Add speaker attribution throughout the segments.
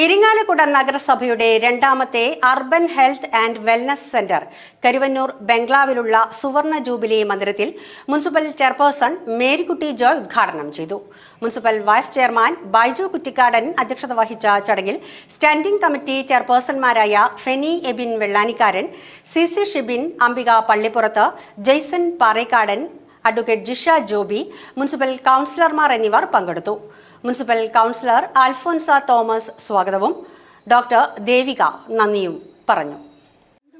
Speaker 1: ഇരിങ്ങാലക്കുട നഗരസഭയുടെ രണ്ടാമത്തെ urban health and wellness centre Karuvannur ബംഗ്ലാവിലുള്ള സുവർണ ജൂബിലി മന്ദിരത്തിൽ മുനിസിപ്പൽ ചെയർപേഴ്സൺ മേരിക്കുട്ടി ജോയ് ഉദ്ഘാടനം ചെയ്തു. Municipal vice chairman Baiju Kuttikkadan അധ്യക്ഷത വഹിച്ച ചടങ്ങിൽ സ്റ്റാൻഡിംഗ് കമ്മിറ്റി ചെയർപേഴ്സൺമാരായ Feni Abin Vellanikkaran, CC Shibin, Ambika Pallipurath, Jaison Parekkadan, advocate Jisha Joby, municipal കൗൺസിലർമാർ എന്നിവർ പങ്കെടുത്തു. മുനിസിപ്പൽ കൗൺസിലർ അൽഫോൻസ തോമസ് സ്വാഗതവും ഡോക്ടർ ദേവിക നന്ദിയും പറഞ്ഞു.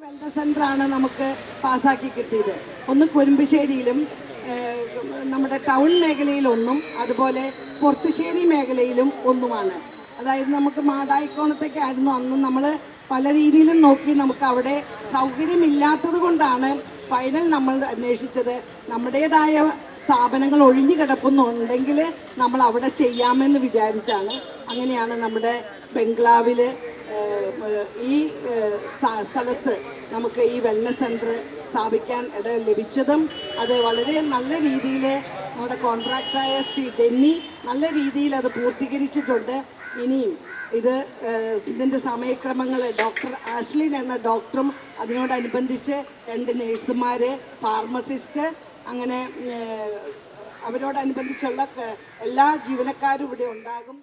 Speaker 2: വെൽനസ് സെന്ററാണ് നമുക്ക് പാസ്സാക്കി കിട്ടിയത്. ഒന്ന് കുരുമ്പശ്ശേരിയിലും നമ്മുടെ ടൗൺ മേഖലയിലൊന്നും, അതുപോലെ പൊർത്തുശ്ശേരി മേഖലയിലും ഒന്നുമാണ്. അതായത് നമുക്ക് മാടായിക്കോണത്തേക്കായിരുന്നു അന്ന് നമ്മൾ പല രീതിയിലും നോക്കി. നമുക്ക് അവിടെ സൗകര്യമില്ലാത്തത് കൊണ്ടാണ് ഫൈനൽ നമ്മൾ അന്വേഷിച്ചത്. നമ്മുടേതായ സ്ഥാപനങ്ങൾ ഒഴിഞ്ഞു കിടക്കുന്നുണ്ടെങ്കിൽ നമ്മൾ അവിടെ ചെയ്യാമെന്ന് വിചാരിച്ചാണ്. അങ്ങനെയാണ് നമ്മുടെ ബംഗ്ലാവിൽ ഈ സ്ഥലത്ത് നമുക്ക് ഈ വെൽനസ് സെൻറ്റർ സ്ഥാപിക്കാൻ ഇട ലഭിച്ചതും അത് വളരെ നല്ല രീതിയിൽ നമ്മുടെ കോൺട്രാക്ടറായ ശ്രീ ഡെന്നി നല്ല രീതിയിൽ അത് പൂർത്തീകരിച്ചിട്ടുണ്ട്. ഇനിയും ഇതിൻ്റെ സമയക്രമങ്ങൾ ഡോക്ടർ ആഷ്ലിൻ എന്ന ഡോക്ടറും അതിനോടനുബന്ധിച്ച് 2 നഴ്സുമാർ, ഫാർമസിസ്റ്റ്, അങ്ങനെ അവരോടനുബന്ധിച്ചുള്ള എല്ലാ ജീവനക്കാരും ഇവിടെ ഉണ്ടാകും.